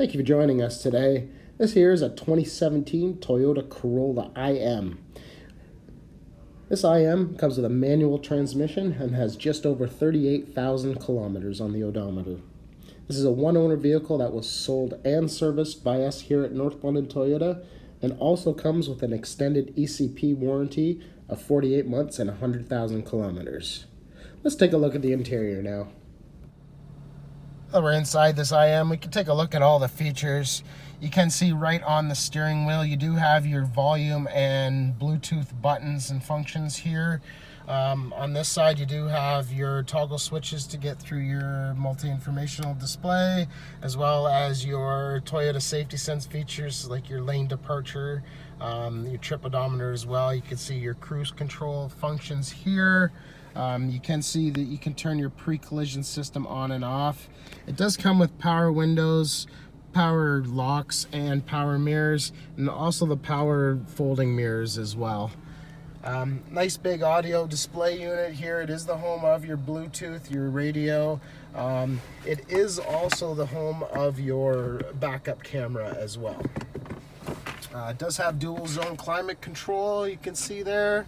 Thank you for joining us today. This here is a 2017 Toyota Corolla IM. This IM comes with a manual transmission and has just over 38,000 kilometers on the odometer. This is a one-owner vehicle that was sold and serviced by us here at North London Toyota, and also comes with an extended ECP warranty of 48 months and 100,000 kilometers. Let's take a look at the interior now. We're inside this IM. We can take a look at all the features. You can see right on the steering wheel, you do have your volume and Bluetooth buttons and functions here. On this side, you do have your toggle switches to get through your multi-informational display, as well as your Toyota Safety Sense features like your lane departure, your trip odometer as well. You can see your cruise control functions here. You can see that you can turn your pre-collision system on and off. It does come with power windows, power locks, and power mirrors, and also the power folding mirrors as well. Nice big audio display unit here. It is the home of your Bluetooth, your radio. It is also the home of your backup camera as well. It does have dual zone climate control, you can see there.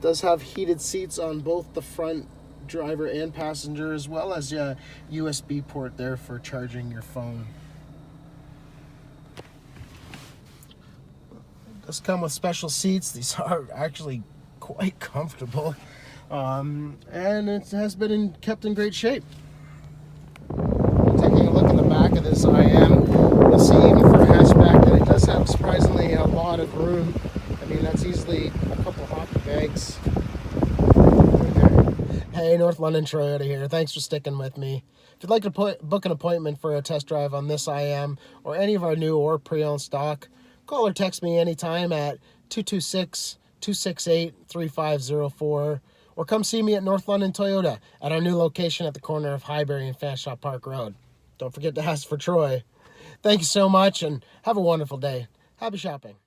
Does have heated seats on both the front driver and passenger, as well as a USB port there for charging your phone. Does come with special seats. These are actually quite comfortable, and it has been kept in great shape. Taking a look in the back of this IM, you'll see even for a hatchback that it does have surprisingly a lot of room. I mean, that's easily a couple hockey bags. Hey, North London Toyota here. Thanks for sticking with me. If you'd like to book an appointment for a test drive on this IM or any of our new or pre-owned stock, call or text me anytime at 226-268-3504, or come see me at North London Toyota at our new location at the corner of Highbury and Fanshawe Park Road. Don't forget to ask for Troy. Thank you so much, and have a wonderful day. Happy shopping.